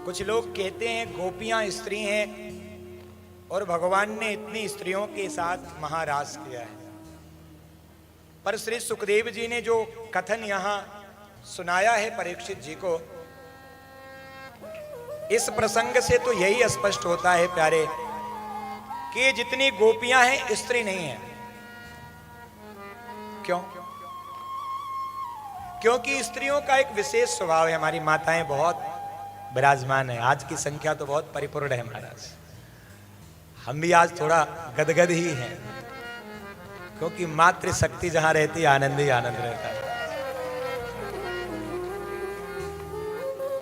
कुछ लोग कहते हैं गोपियां स्त्री हैं और भगवान ने इतनी स्त्रियों के साथ महारास किया है। पर श्री सुखदेव जी ने जो कथन यहां सुनाया है परीक्षित जी को, इस प्रसंग से तो यही स्पष्ट होता है प्यारे कि जितनी गोपियां हैं स्त्री नहीं है। क्यों? क्योंकि स्त्रियों का एक विशेष स्वभाव है। हमारी माताएं बहुत विराजमान है, आज की संख्या तो बहुत परिपूर्ण है महाराज। हम भी आज थोड़ा गदगद ही हैं, क्योंकि मातृ शक्ति जहां रहती है आनंद ही आनंद रहता है।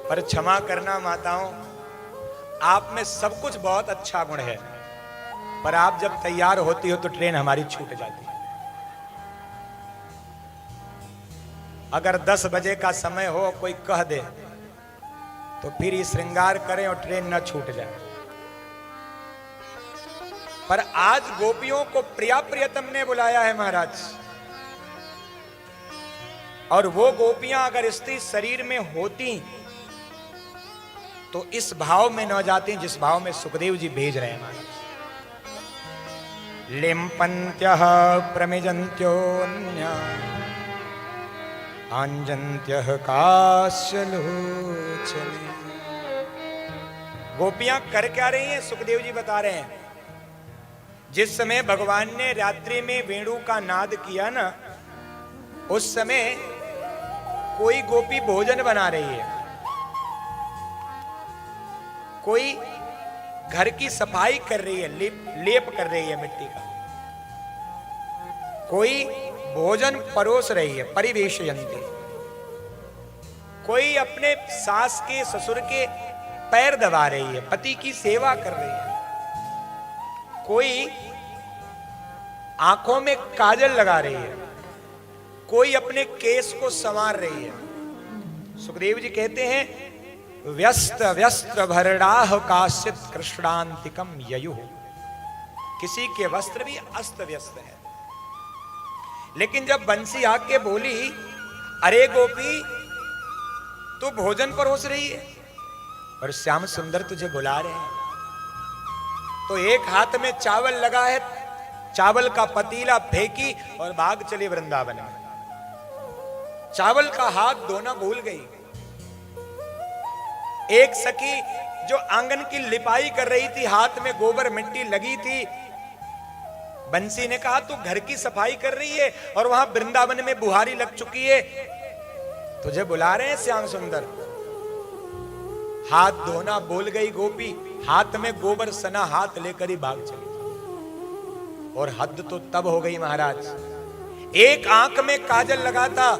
पर क्षमा करना माताओं, आप में सब कुछ बहुत अच्छा गुण है, पर आप जब तैयार होती हो तो ट्रेन हमारी छूट जाती है। अगर 10 बजे का समय हो, कोई कह दे तो फिर ये श्रृंगार करें और ट्रेन न छूट जाए। पर आज गोपियों को प्रिया प्रियतम ने बुलाया है महाराज, और वो गोपियां अगर स्त्री शरीर में होती तो इस भाव में न जाती जिस भाव में सुखदेव जी भेज रहे हैं महाराज। लिम्पन्त्यः प्रमिजन्त्योऽन्या आंजन्त्यः काश्यलोचने। गोपियां कर क्या रही हैं सुखदेव जी बता रहे हैं। जिस समय भगवान ने रात्रि में वेणु का नाद किया ना, उस समय कोई गोपी भोजन बना रही है, कोई घर की सफाई कर रही है, लेप कर रही है मिट्टी का, कोई भोजन परोस रही है परिवेशयन्ति, कोई अपने सास के ससुर के पैर दबा रही है, पति की सेवा कर रही है, कोई आंखों में काजल लगा रही है, कोई अपने केस को संवार रही है। सुखदेव जी कहते हैं व्यस्त व्यस्त्र भरडाह काश्चित कृष्णांतिकम ययु। किसी के वस्त्र भी अस्त व्यस्त है। लेकिन जब बंसी आके बोली, अरे गोपी तू भोजन परोस रही है और श्याम सुंदर तुझे बुला रहे हैं, तो एक हाथ में चावल लगा है, चावल का पतीला फेंकी और भाग चले वृंदावन में। चावल का हाथ धोना भूल गई। एक सखी जो आंगन की लिपाई कर रही थी, हाथ में गोबर मिट्टी लगी थी, बंसी ने कहा तू घर की सफाई कर रही है और वहां वृंदावन में बुहारी लग चुकी है, तुझे बुला रहे हैं श्याम सुंदर। हाथ धोना भूल गई गोपी, हाथ में गोबर सना हाथ लेकर ही भाग चली। और हद तो तब हो गई महाराज, एक आंख में काजल लगाता,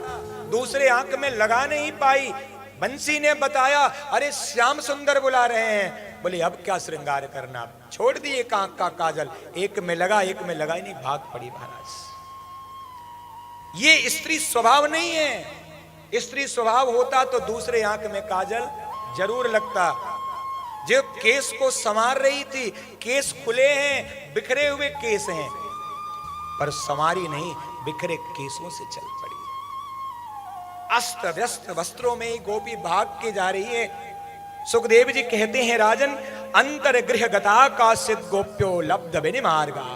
दूसरे आंख में लगा नहीं पाई। बंसी ने बताया अरे श्याम सुंदर बुला रहे हैं। बोले अब क्या श्रृंगार करना, छोड़ दिए एक आंख का काजल, एक में लगा एक में लगा ही नहीं, भाग पड़ी महाराज। ये स्त्री स्वभाव नहीं है। स्त्री स्वभाव होता तो दूसरे आंख में काजल जरूर लगता। जो केस को संवार रही थी, केस खुले हैं, बिखरे हुए केस हैं, पर संवारी नहीं, बिखरे केसों से चल पड़ी। अस्त व्यस्त वस्त्रों में ही गोपी भाग के जा रही है। सुखदेव जी कहते हैं राजन, अंतर गृह गता काश्चित गोप्यो लब्ध विनिमार्गा।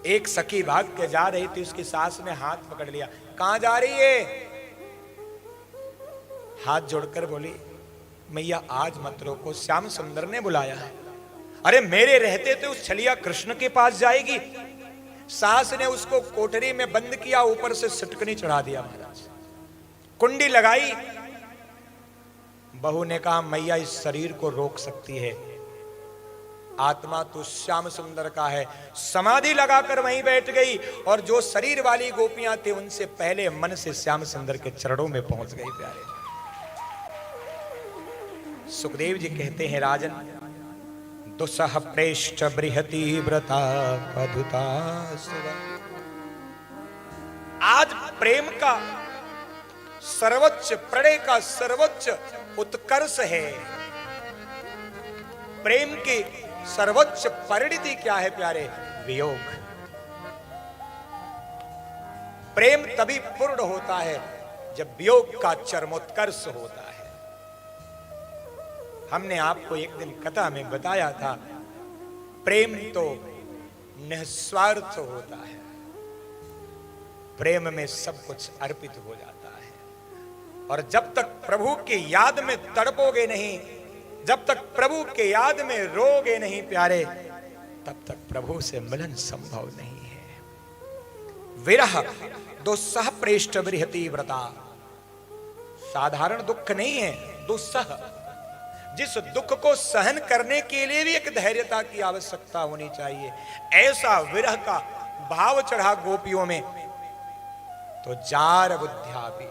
एक सखी भाग के जा रही थी, उसकी सास ने हाथ पकड़ लिया। कहां जा रही है? हाथ जोड़कर बोली मैया आज मत रोको, श्याम सुंदर ने बुलाया है। अरे मेरे रहते तो उस छलिया कृष्ण के पास जाएगी। सास ने उसको कोठरी में बंद किया, ऊपर से सिटकनी चढ़ा दिया महाराज, कुंडी लगाई। बहू ने कहा मैया इस शरीर को रोक सकती है, आत्मा तो श्याम सुंदर का है। समाधि लगाकर वहीं बैठ गई और जो शरीर वाली गोपियां थी उनसे पहले मन से श्याम सुंदर के चरणों में पहुंच गई। प्यारे सुखदेव जी कहते हैं राजन, दुसह प्रेष्ठ बृहति व्रता पधुता। आज प्रेम का सर्वोच्च, प्रणय का सर्वोच्च उत्कर्ष है। प्रेम की सर्वोच्च परिणति क्या है प्यारे? वियोग। प्रेम तभी पूर्ण होता है जब वियोग का चरमोत्कर्ष होता है। हमने आपको एक दिन कथा में बताया था, प्रेम तो निस्वार्थ होता है, प्रेम में सब कुछ अर्पित हो जाता है। और जब तक प्रभु की याद में तड़पोगे नहीं, जब तक प्रभु के याद में रोगे नहीं प्यारे, तब तक प्रभु से मिलन संभव नहीं है। विरह दुस्सह प्रेष्ठ बृहति व्रता, साधारण दुख नहीं है, दुस्सह। जिस दुख को सहन करने के लिए भी एक धैर्यता की आवश्यकता होनी चाहिए, ऐसा विरह का भाव चढ़ा गोपियों में। तो जार बुद्धिया भी,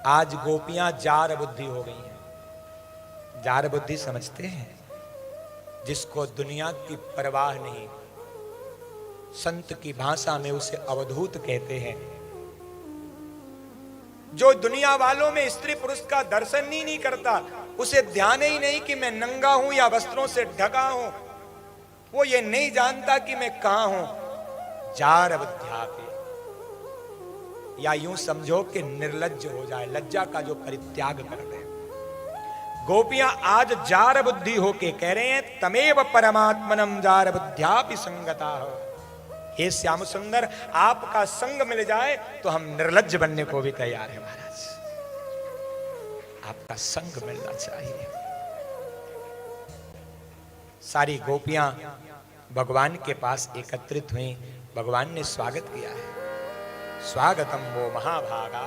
आज गोपियां जार बुद्धि हो गई हैं। जार बुद्धि समझते हैं? जिसको दुनिया की परवाह नहीं, संत की भाषा में उसे अवधूत कहते हैं। जो दुनिया वालों में स्त्री पुरुष का दर्शन ही नहीं करता, उसे ध्यान ही नहीं कि मैं नंगा हूं या वस्त्रों से ढका हूं, वो ये नहीं जानता कि मैं कहां हूं। जार बुद्ध्यापि, या यूं समझो कि निर्लज्ज हो जाए, लज्जा का जो परित्याग कर दे। गोपियां आज जार बुद्धि होके कह रहे हैं, तमेव परमात्मनम जार बुद्ध्यापि संगता हो। हे श्याम सुंदर, आपका संग मिल जाए तो हम निर्लज्ज बनने को भी तैयार हैं महाराज। आपका संग मिलना चाहिए। सारी गोपियां भगवान के पास एकत्रित हुई, भगवान ने स्वागत किया है। स्वागतम वो महाभागा।